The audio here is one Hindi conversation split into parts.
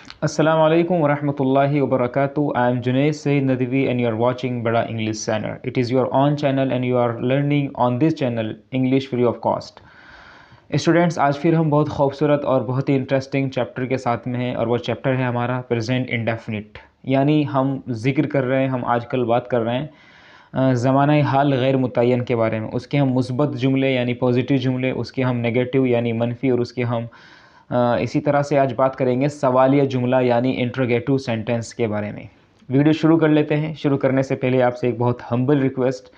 Assalamu alaikum wa rahmatullahi wa barakatuh. I am Junaid Saeed Nadvi and you are watching Bada English Channel. It is your own channel and you are learning on this channel English free of cost. Students, आज फिर हम बहुत खूबसूरत और बहुत ही इंटरेस्टिंग चैप्टर के साथ में हैं और वो चैप्टर है हमारा प्रेजेंट इंडेफिनिट। यानी हम जिक्र कर रहे हैं, हम आजकल बात कर रहे हैं ज़माना हाल गैर मुतय्यन के बारे में। उसके हम मुस्बत जुमले यानी पॉजिटिव जुमले, उसके हम नेगेटिव यानी मनफी, और उसके हम इसी तरह से आज बात करेंगे सवालिया जुमला यानी इंट्रोगेटिव सेंटेंस के बारे में। वीडियो शुरू कर लेते हैं। शुरू करने से पहले आपसे एक बहुत हम्बल रिक्वेस्ट,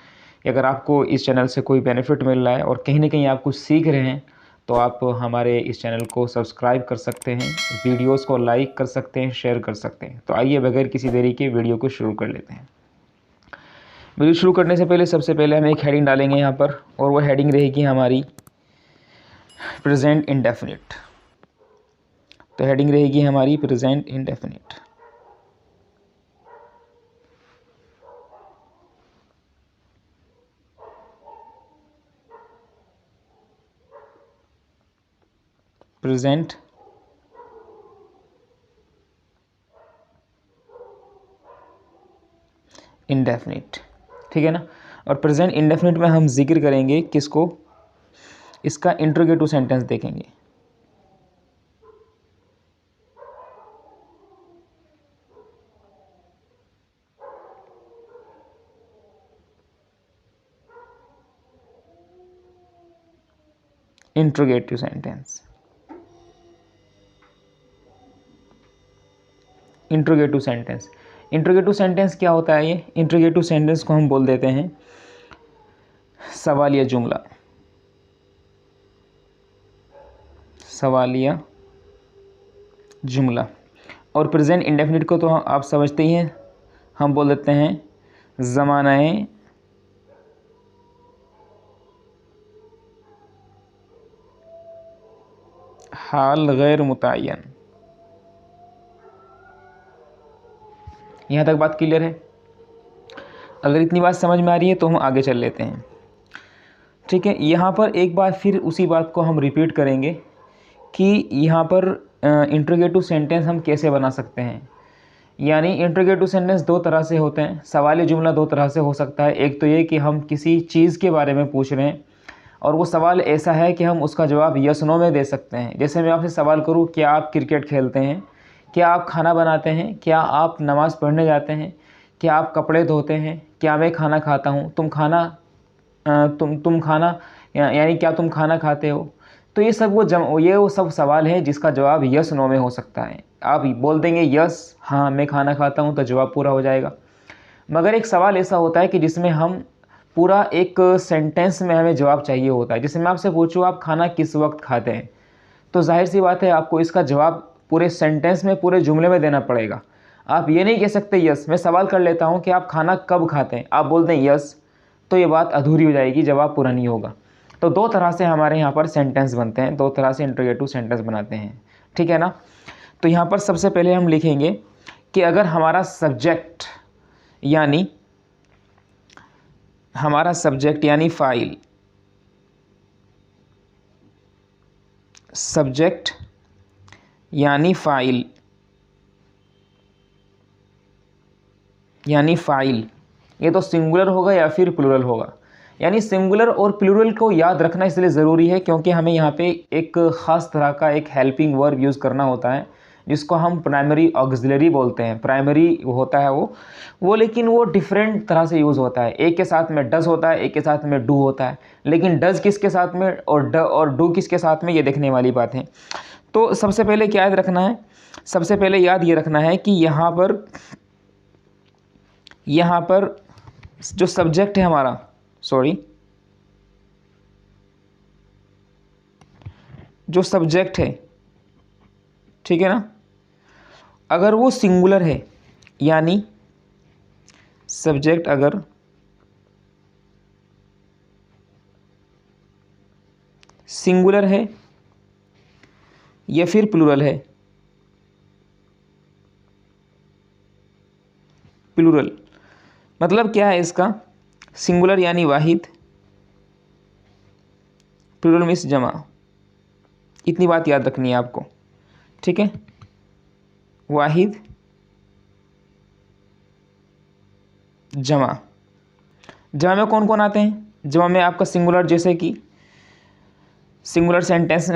अगर आपको इस चैनल से कोई बेनिफिट मिल रहा है और कहीं ना कहीं आप कुछ सीख रहे हैं तो आप हमारे इस चैनल को सब्सक्राइब कर सकते हैं, वीडियोस को लाइक कर सकते हैं, शेयर कर सकते हैं। तो आइए बगैर किसी देरी के वीडियो को शुरू कर लेते हैं। वीडियो शुरू करने से पहले सबसे पहले हम एक हेडिंग डालेंगे यहाँ पर, और वो हेडिंग रहेगी हमारी प्रेजेंट इंडेफिनिट। तो हेडिंग रहेगी हमारी प्रेजेंट इंडेफिनिट। प्रेजेंट इंडेफिनिट, ठीक है ना। और प्रेजेंट इंडेफिनिट में हम जिक्र करेंगे किसको, इसका इंट्रोगेटिव सेंटेंस देखेंगे। Interrogative sentence, interrogative sentence. Interrogative sentence क्या होता है? ये इंट्रोगेटिव सेंटेंस को हम बोल देते हैं सवालिया जुमला। सवालिया जुमला। और प्रेजेंट इंडेफिनिट को तो आप समझते ही हैं, हम बोल देते हैं ज़मानाए हाल गैर मुतय्यन। यहाँ तक बात क्लियर है? अगर इतनी बात समझ में आ रही है तो हम आगे चल लेते हैं, ठीक है। यहाँ पर एक बार फिर उसी बात को हम रिपीट करेंगे कि यहाँ पर इंट्रोगेटिव सेंटेंस हम कैसे बना सकते हैं। यानी इंट्रोगेटिव सेंटेंस दो तरह से होते हैं। सवाली जुमला दो तरह से हो सकता है। एक तो ये कि हम किसी चीज़ के बारे में पूछ रहे हैं और वो सवाल ऐसा है कि हम उसका जवाब यस नो में दे सकते हैं। जैसे मैं आपसे सवाल करूँ, क्या आप क्रिकेट खेलते हैं? क्या आप खाना बनाते हैं? क्या आप नमाज़ पढ़ने जाते हैं? क्या आप कपड़े धोते हैं? क्या मैं खाना खाता हूँ? तुम खाना यानी क्या तुम खाना खाते हो? तो ये सब वो सब सवाल है जिसका जवाब यस नो में हो सकता है। आप बोल देंगे यस, हाँ मैं खाना खाता हूँ, तो जवाब पूरा हो जाएगा। मगर एक सवाल ऐसा होता है कि जिसमें हम पूरा एक सेंटेंस में हमें जवाब चाहिए होता है। जैसे मैं आपसे पूछूँ आप खाना किस वक्त खाते हैं, तो जाहिर सी बात है आपको इसका जवाब पूरे सेंटेंस में, पूरे जुमले में देना पड़ेगा। आप ये नहीं कह सकते यस। मैं सवाल कर लेता हूँ कि आप खाना कब खाते हैं, आप बोलते हैं यस, तो ये बात अधूरी हो जाएगी, जवाब पूरा नहीं होगा। तो दो तरह से हमारे यहाँ पर सेंटेंस बनते हैं, दो तरह से इंट्रोगेटिव सेंटेंस बनाते हैं, ठीक है ना। तो यहाँ पर सबसे पहले हम लिखेंगे कि अगर हमारा सब्जेक्ट यानी फाइल, सब्जेक्ट यानी फाइल ये तो सिंगुलर होगा या फिर प्लूरल होगा। यानी सिंगुलर और प्लूरल को याद रखना इसलिए ज़रूरी है क्योंकि हमें यहाँ पे एक ख़ास तरह का एक हेल्पिंग वर्ब यूज़ करना होता है जिसको हम प्राइमरी ऑक्सिलरी बोलते हैं। प्राइमरी होता है वो लेकिन वो डिफरेंट तरह से यूज़ होता है। एक के साथ में डज होता है, एक के साथ में डू होता है, लेकिन डज किसके साथ में और डू किसके साथ में, ये देखने वाली बात है। तो सबसे पहले क्या याद रखना है? सबसे पहले याद ये रखना है कि यहाँ पर जो सब्जेक्ट है हमारा, जो सब्जेक्ट है, ठीक है ना, अगर वो सिंगुलर है, यानी सब्जेक्ट अगर सिंगुलर है या फिर प्लूरल है, प्लूरल मतलब क्या है इसका? सिंगुलर यानी वाहिद, प्लूरल मीन्स जमा। इतनी बात याद रखनी है आपको, ठीक है। वाहिद, जमा। जमा में कौन कौन आते हैं? जमा में आपका सिंगुलर, जैसे कि सिंगुलर सेंटेंस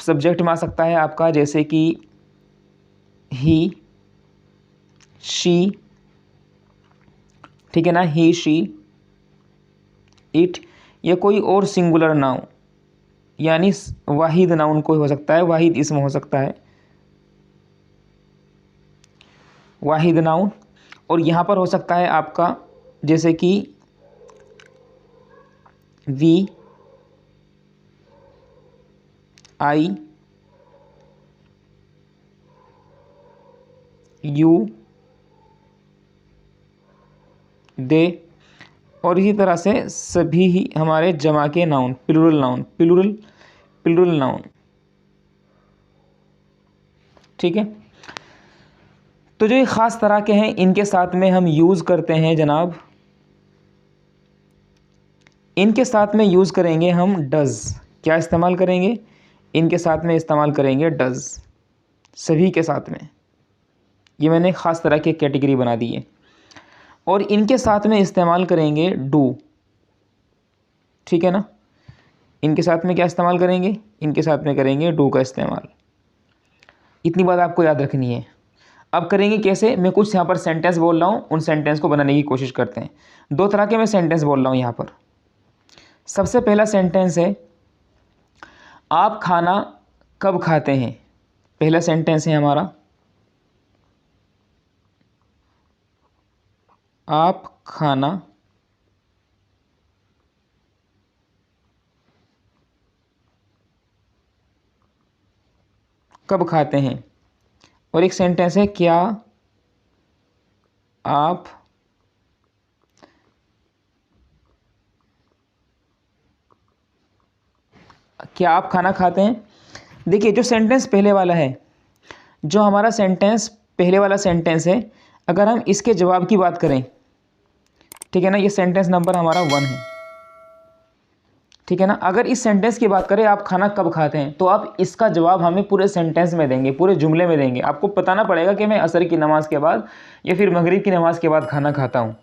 सब्जेक्ट में आ सकता है आपका, जैसे कि ही, शी, ठीक है ना, ही, शी, इट, या कोई और सिंगुलर नाउन, यानी वाहिद नाउन कोई हो सकता है, वाहिद इसम हो सकता है, वाहिद नाउन। और यहाँ पर हो सकता है आपका जैसे कि वी, आई, यू, दे, और इसी तरह से सभी ही हमारे जमा के noun, plural noun, plural noun, ठीक है। तो जो ये ख़ास तरह के हैं, इनके साथ में हम यूज़ करते हैं जनाब, इनके साथ में यूज़ करेंगे हम डज़। क्या इस्तेमाल करेंगे? इनके साथ में इस्तेमाल करेंगे डज़, सभी के साथ में। ये मैंने ख़ास तरह की कैटेगरी बना दी है। और इनके साथ में इस्तेमाल करेंगे डू, ठीक है ना। इनके साथ में क्या इस्तेमाल करेंगे? इनके साथ में करेंगे डू का इस्तेमाल। इतनी बात आपको याद रखनी है। अब करेंगे कैसे? मैं कुछ यहाँ पर सेंटेंस बोल रहा हूँ, उन सेंटेंस को बनाने की कोशिश करते हैं। दो तरह के मैं सेंटेंस बोल रहा हूँ यहाँ पर। सबसे पहला सेंटेंस है, आप खाना कब खाते हैं। पहला सेंटेंस है हमारा, आप खाना कब खाते हैं। और एक सेंटेंस है, आप क्या आप खाना खाते हैं। देखिए, जो सेंटेंस पहले वाला है, जो हमारा सेंटेंस पहले वाला सेंटेंस है, अगर हम इसके जवाब की बात करें, ठीक है ना, ये सेंटेंस नंबर हमारा 1 है, ठीक है ना। अगर इस सेंटेंस की बात करें, आप खाना कब खाते हैं, तो आप इसका जवाब हमें पूरे सेंटेंस में देंगे, पूरे जुमले में देंगे। आपको बताना पड़ेगा कि मैं असर की नमाज़ के बाद या फिर मगरिब की नमाज़ के बाद खाना खाता हूँ।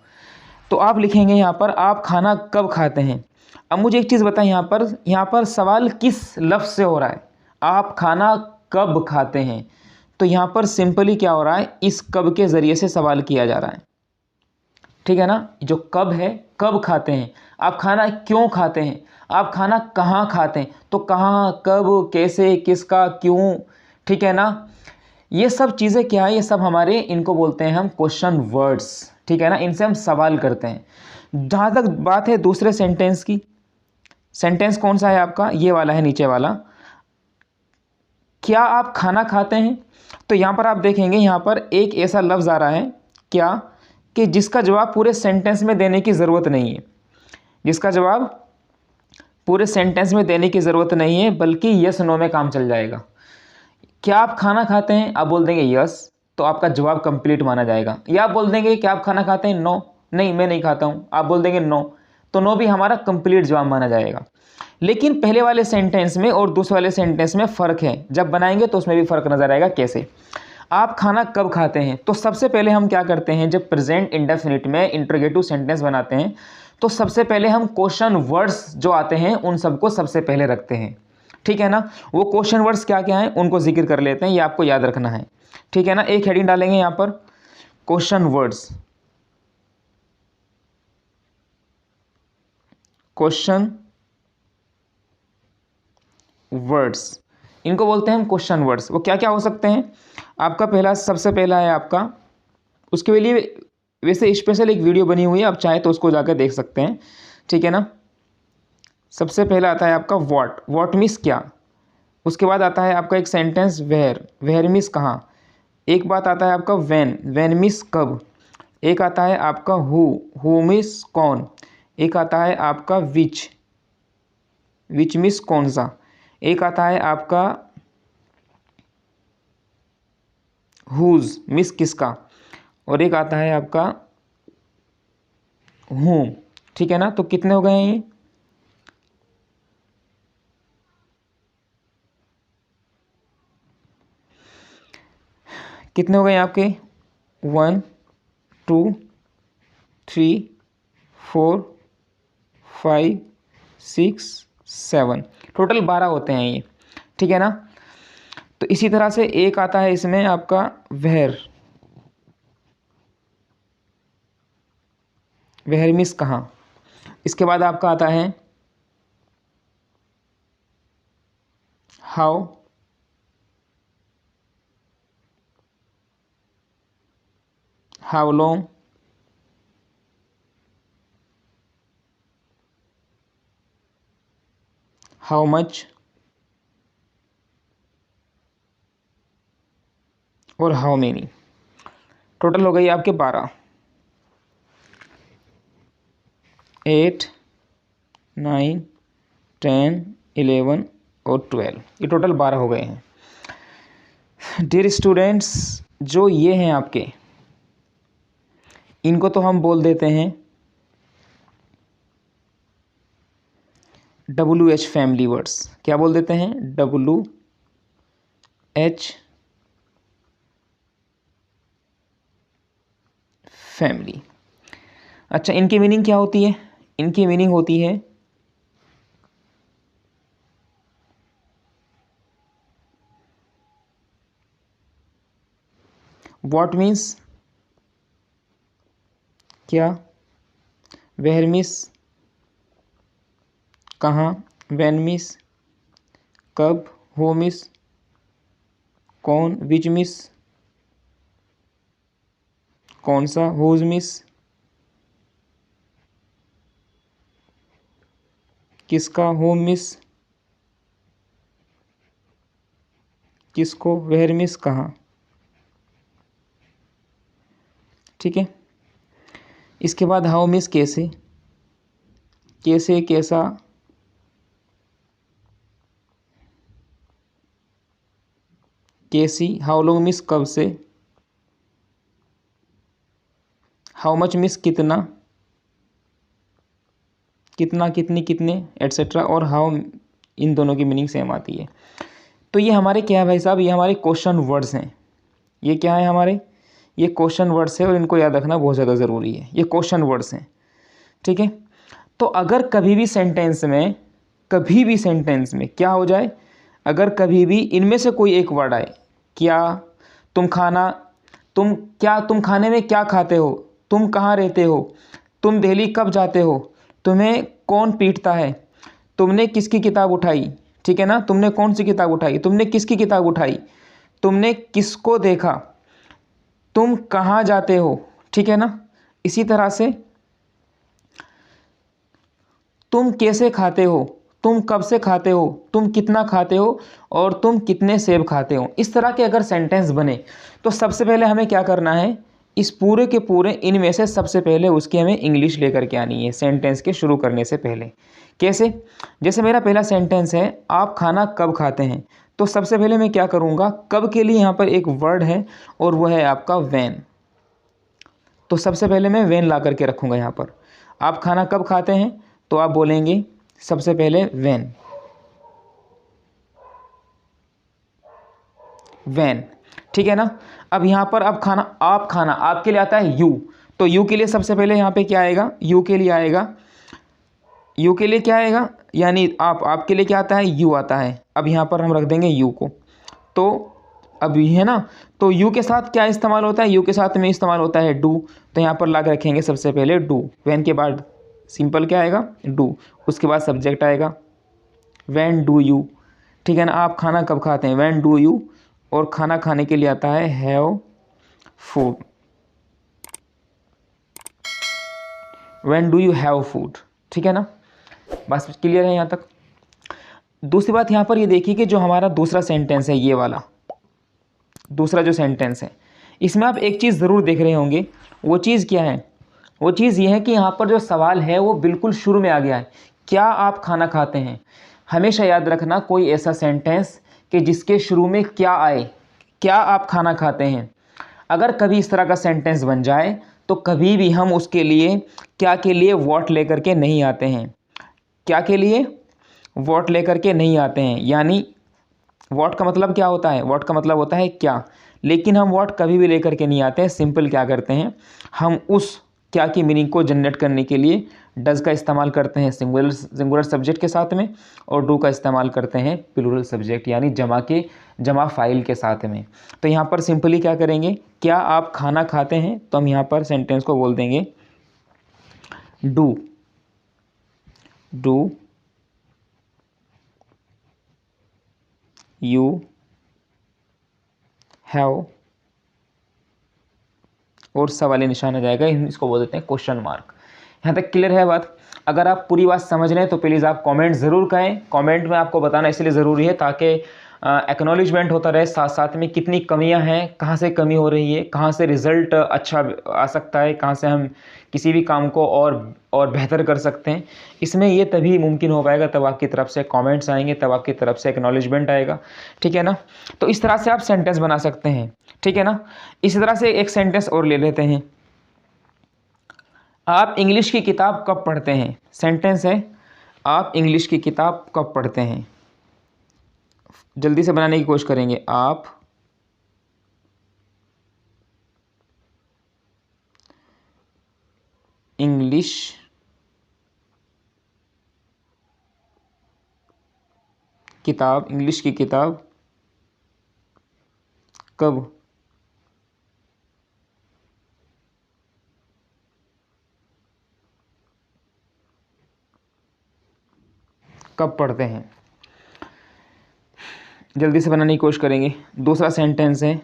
तो आप लिखेंगे यहाँ पर, आप खाना कब खाते हैं। अब मुझे एक चीज़ बताएं, यहाँ पर सवाल किस लफ्ज़ से हो रहा है? आप खाना कब खाते हैं। तो यहाँ पर सिंपली क्या हो रहा है, इस कब के ज़रिए से सवाल किया जा रहा है, ठीक है ना। जो कब है, कब खाते हैं। आप खाना क्यों खाते हैं, आप खाना कहाँ खाते हैं, तो कहाँ, कब, कैसे, किसका, क्यों, ठीक है ना। ये सब चीज़ें क्या है, ये सब हमारे, इनको बोलते हैं हम क्वेश्चन वर्ड्स, ठीक है ना। इनसे हम सवाल करते हैं। जहाँ तक बात है दूसरे सेंटेंस की, सेंटेंस कौन सा है आपका, ये वाला है नीचे वाला, क्या आप खाना खाते हैं। तो यहाँ पर आप देखेंगे, यहाँ पर एक ऐसा लफ्ज़ आ रहा है, क्या, कि जिसका जवाब पूरे सेंटेंस में देने की ज़रूरत नहीं है, जिसका जवाब पूरे सेंटेंस में देने की ज़रूरत नहीं है, बल्कि यस नो में काम चल जाएगा। क्या आप खाना खाते हैं, आप बोल देंगे यस, तो आपका जवाब कंप्लीट माना जाएगा। या आप बोल देंगे क्या आप खाना खाते हैं, नो, नहीं मैं नहीं खाता हूँ, आप बोल देंगे नो, तो नो भी हमारा कंप्लीट जवाब माना जाएगा। लेकिन पहले वाले सेंटेंस में और दूसरे वाले सेंटेंस में फ़र्क है, जब बनाएंगे तो उसमें भी फ़र्क नज़र आएगा। कैसे? आप खाना कब खाते हैं, तो सबसे पहले हम क्या करते हैं, जब प्रेजेंट इंडेफिनिट में इंटरोगेटिव सेंटेंस बनाते हैं, तो सबसे पहले हम क्वेश्चन वर्ड्स जो आते हैं उन सबको सबसे पहले रखते हैं, ठीक है ना। वो क्वेश्चन वर्ड्स क्या क्या हैं उनको जिक्र कर लेते हैं, ये आपको याद रखना है, ठीक है ना। एक हेडिंग डालेंगे यहाँ पर, क्वेश्चन वर्ड्स, क्वेश्चन वर्ड्स, इनको बोलते हैं हम क्वेश्चन वर्ड्स। वो क्या क्या हो सकते हैं? आपका पहला, सबसे पहला है आपका, उसके लिए वैसे स्पेशल एक वीडियो बनी हुई है, आप चाहे तो उसको जाकर देख सकते हैं, ठीक है ना। सबसे पहला आता है आपका वॉट मीन्स क्या। उसके बाद आता है आपका एक सेंटेंस वेयर मीन्स कहाँ। एक बात आता है आपका वैन मीन्स कब। एक आता है आपका हु मीन्स कौन। एक आता है आपका विच मीन्स कौन सा। एक आता है आपका हुज मीन्स किसका। और एक आता है आपका हूँ, ठीक है ना। तो कितने हो गए हैं ये? कितने हो गए आपके? 1 2 3 4 5 6 7, टोटल 12 होते हैं ये, ठीक है ना। तो इसी तरह से एक आता है इसमें आपका वेयर, वेयर मीन्स कहाँ। इसके बाद आपका आता है how, how long, how much और हाउ मेनी। टोटल हो गई आपके 12, 8 9 10 11 और 12, ये टोटल 12 हो गए हैं। डियर स्टूडेंट्स, जो ये हैं आपके, इनको तो हम बोल देते हैं WH फैमिली वर्ड्स। क्या बोल देते हैं? WH family. अच्छा, इनकी मीनिंग क्या होती है? इनकी मीनिंग होती है व्हाट मीन्स क्या, वेयर मीन्स कहाँ, व्हेन मीन्स कब, हु मीन्स कौन, विच मीन्स कौन सा, हुज मीन्स किसका, होम मीन्स किसको, वेयर मीन्स कहाँ, ठीक है। इसके बाद हाउ मीन्स कैसे, कैसे कैसा, कैसी, हाउ लॉन्ग मीन्स कब से, हाउ मच मीन्स कितना, कितना कितनी कितने एट्सेट्रा, और हाउ, इन दोनों की मीनिंग सेम आती है। तो ये हमारे क्या है भाई साहब, ये हमारे क्वेश्चन वर्ड्स हैं। ये क्या है हमारे? ये क्वेश्चन वर्ड्स है और इनको याद रखना बहुत ज़्यादा ज़रूरी है। ये क्वेश्चन वर्ड्स हैं, ठीक है। तो अगर कभी भी सेंटेंस में, कभी भी सेंटेंस में क्या हो जाए, अगर कभी भी इनमें से कोई एक वर्ड आए, क्या, तुम खाना, तुम खाने में क्या खाते हो, तुम कहाँ रहते हो, तुम दिल्ली कब जाते हो, तुम्हें कौन पीटता है, तुमने किसकी किताब उठाई, ठीक है ना, तुमने कौन सी किताब उठाई, तुमने किसकी किताब उठाई, तुमने किसको देखा, तुम कहाँ जाते हो, ठीक है ना। इसी तरह से तुम कैसे खाते हो, तुम कब से खाते हो, तुम कितना खाते हो, और तुम कितने सेब खाते हो। इस तरह के अगर सेंटेंस बने तो सबसे पहले हमें क्या करना है, इस पूरे के पूरे इनमें से सबसे पहले उसकी हमें इंग्लिश लेकर के आनी है सेंटेंस के शुरू करने से पहले। कैसे? जैसे मेरा पहला सेंटेंस है, आप खाना कब खाते हैं, तो सबसे पहले मैं क्या करूँगा, कब के लिए यहाँ पर एक वर्ड है और वह है आपका वैन। तो सबसे पहले मैं वैन ला करके रखूँगा यहाँ पर। आप खाना कब खाते हैं, तो आप बोलेंगे सबसे पहले वैन, वैन, ठीक है ना। अब यहाँ पर अब खाना, आप खाना, आपके लिए आता है यू, तो यू के लिए सबसे पहले यहाँ पे क्या आएगा, यू के लिए आएगा, यू के लिए क्या आएगा, यानी आपके लिए क्या आता है, यू आता है। अब यहाँ पर हम रख देंगे यू को, तो अब ये है ना, तो यू के साथ क्या इस्तेमाल होता है, यू के साथ में इस्तेमाल होता है डू, तो यहाँ पर ला के रखेंगे सबसे पहले डू। वैन के बाद सिंपल क्या आएगा, डू, उसके बाद सब्जेक्ट आएगा व्हेन डू यू, ठीक है ना। आप खाना कब खाते हैं, व्हेन डू यू, और खाना खाने के लिए आता है have food, when do you have food, ठीक है ना। बस क्लियर है यहाँ तक। दूसरी बात यहाँ पर ये देखिए कि जो हमारा दूसरा सेंटेंस है, ये वाला दूसरा जो सेंटेंस है, इसमें आप एक चीज़ ज़रूर देख रहे होंगे। वो चीज़ क्या है? वो चीज़ ये है कि यहाँ पर जो सवाल है वो बिल्कुल शुरू में आ गया है, क्या आप खाना खाते हैं। हमेशा याद रखना कोई ऐसा सेंटेंस कि जिसके शुरू में क्या आए, क्या आप खाना खाते हैं। अगर कभी इस तरह का सेंटेंस बन जाए तो कभी भी हम उसके लिए क्या के लिए वॉट लेकर के नहीं आते हैं, क्या के लिए वॉट लेकर के नहीं आते हैं। यानी वॉट का मतलब क्या होता है, वॉट का मतलब होता है क्या, लेकिन हम व्हाट कभी भी लेकर के नहीं आते हैं। सिंपल क्या करते हैं, हम उस क्या की मीनिंग को जनरेट करने के लिए डज का इस्तेमाल करते हैं सिंगुलर सब्जेक्ट के साथ में, और डू का इस्तेमाल करते हैं प्लूरल सब्जेक्ट यानी जमा फाइल के साथ में। तो यहाँ पर सिंपली क्या करेंगे, क्या आप खाना खाते हैं, तो हम यहाँ पर सेंटेंस को बोल देंगे डू यू हैव, और सवाली निशान आ जाएगा, इसको बोल देते हैं क्वेश्चन मार्क। यहाँ तक क्लियर है बात? अगर आप पूरी बात समझ रहे हैं तो प्लीज़ आप कमेंट ज़रूर करें। कमेंट में आपको बताना इसलिए ज़रूरी है ताकि एक्नॉलेजमेंट होता रहे, साथ साथ में कितनी कमियां हैं, कहाँ से कमी हो रही है, कहाँ से रिज़ल्ट अच्छा आ सकता है, कहाँ से हम किसी भी काम को और बेहतर कर सकते हैं। इसमें ये तभी मुमकिन हो पाएगा तब आपकी तरफ से कमेंट्स आएंगे, तब आपकी तरफ से एक्नॉलेजमेंट आएगा, ठीक है ना। तो इस तरह से आप सेंटेंस बना सकते हैं, ठीक है ना। इसी तरह से एक सेंटेंस और ले लेते हैं, आप इंग्लिश की किताब कब पढ़ते हैं। सेंटेंस है, आप इंग्लिश की किताब कब पढ़ते हैं। जल्दी से बनाने की कोशिश करेंगे। आप इंग्लिश की किताब कब पढ़ते हैं। जल्दी से बनाने की कोशिश करेंगे। दूसरा सेंटेंस है,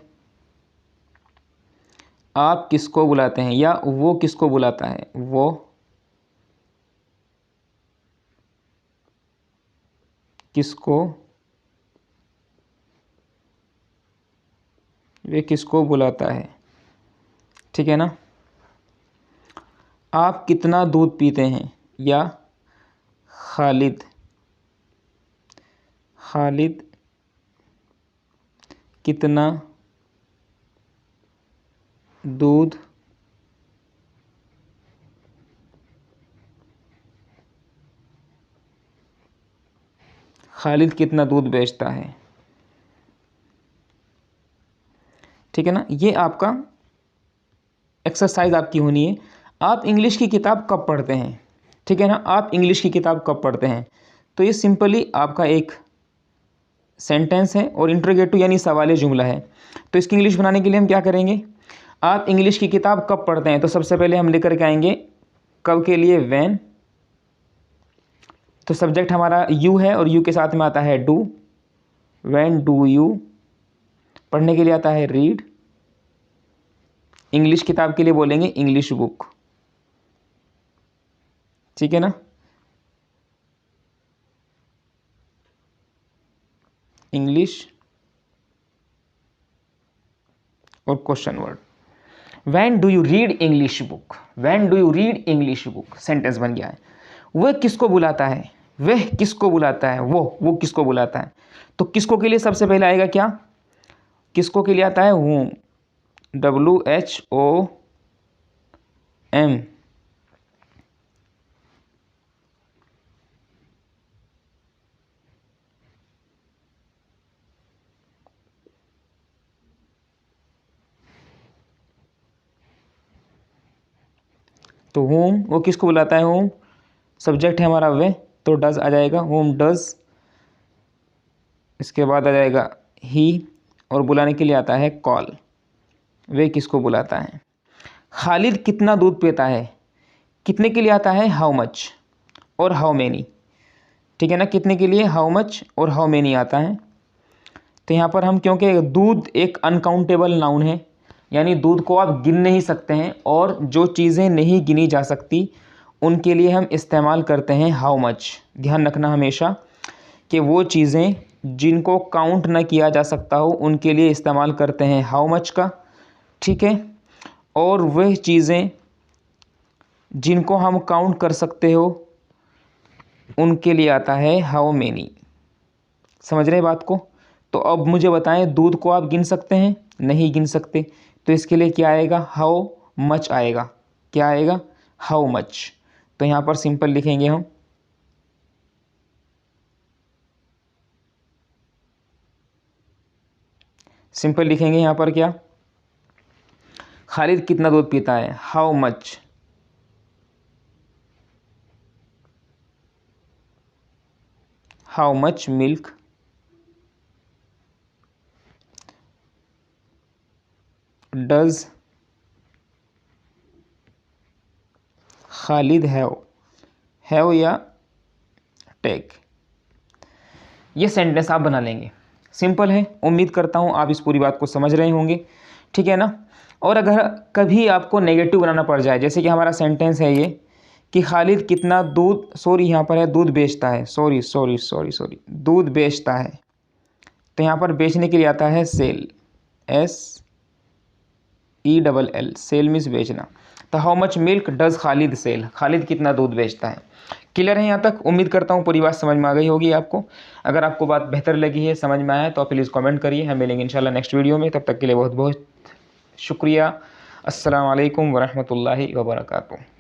आप किसको बुलाते हैं, या वो किसको बुलाता है, वो किसको बुलाता है, ठीक है ना। आप कितना दूध पीते हैं, या खालिद कितना दूध बेचता है, ठीक है ना। ये आपका एक्सरसाइज आपकी होनी है। आप इंग्लिश की किताब कब पढ़ते हैं, ठीक है ना। आप इंग्लिश की किताब कब पढ़ते हैं, तो ये सिंपली आपका एक सेंटेंस है और इंटरोगेटिव यानी सवाल जुमला है। तो इसकी इंग्लिश बनाने के लिए हम क्या करेंगे, आप इंग्लिश की किताब कब पढ़ते हैं, तो सबसे पहले हम लेकर के आएंगे कब के लिए व्हेन। तो सब्जेक्ट हमारा यू है और यू के साथ में आता है डू। व्हेन डू यू, पढ़ने के लिए आता है रीड। इंग्लिश किताब के लिए बोलेंगे इंग्लिश बुक, ठीक है ना। इंग्लिश और question word. When do you read English book, when do you read English book, sentence बन गया है। वह किसको बुलाता है, वह किसको बुलाता है, वो किसको बुलाता है। तो किसको के लिए सबसे पहले आएगा क्या, किसको के लिए आता है whom, WHOM। तो whom वो किसको बुलाता है, whom सब्जेक्ट है हमारा वह, तो डज आ जाएगा, whom डज। इसके बाद आ जाएगा ही, और बुलाने के लिए आता है कॉल, वे किसको बुलाता है। खालिद कितना दूध पीता है, कितने के लिए आता है हाउ मच और हाउ मैनी, ठीक है ना। कितने के लिए हाउ मच और हाउ मैनी आता है। तो यहाँ पर हम, क्योंकि दूध एक अनकाउंटेबल नाउन है, यानी दूध को आप गिन नहीं सकते हैं, और जो चीज़ें नहीं गिनी जा सकती उनके लिए हम इस्तेमाल करते हैं हाउ मच। ध्यान रखना हमेशा कि वो चीज़ें जिनको काउंट ना किया जा सकता हो उनके लिए इस्तेमाल करते हैं हाउ मच का, ठीक है। और वह चीज़ें जिनको हम काउंट कर सकते हो उनके लिए आता है हाउ मेनी। समझ रहे बात को। तो अब मुझे बताएं, दूध को आप गिन सकते हैं, नहीं गिन सकते, तो इसके लिए क्या आएगा, हाउ मच आएगा। क्या आएगा, हाउ मच। तो यहाँ पर सिंपल लिखेंगे हम, सिंपल लिखेंगे यहाँ पर क्या, खालिद कितना दूध पीता है, how much milk does Khalid have या टेक। ये सेंटेंस आप बना लेंगे, सिंपल है। उम्मीद करता हूँ आप इस पूरी बात को समझ रहे होंगे, ठीक है ना। और अगर कभी आपको नेगेटिव बनाना पड़ जाए, जैसे कि हमारा सेंटेंस है ये कि खालिद कितना दूध, सॉरी यहाँ पर है दूध बेचता है, सॉरी दूध बेचता है, तो यहाँ पर बेचने के लिए आता है सेल, SELL, सेल मीन्स बेचना। तो how much milk does Khalid sell, Khalid कितना दूध बेचता है। क्लियर है यहाँ तक? उम्मीद करता हूँ पूरी बात समझ में आ गई होगी आपको। अगर आपको बात बेहतर लगी है, समझ में आया है, तो आप प्लीज़ कमेंट करिए। हम मिलेंगे इंशाल्लाह नेक्स्ट वीडियो में, तब तक के लिए बहुत बहुत शुक्रिया। अस्सलाम वालेकुम वरहमतुल्लाहि वबरकातुहू।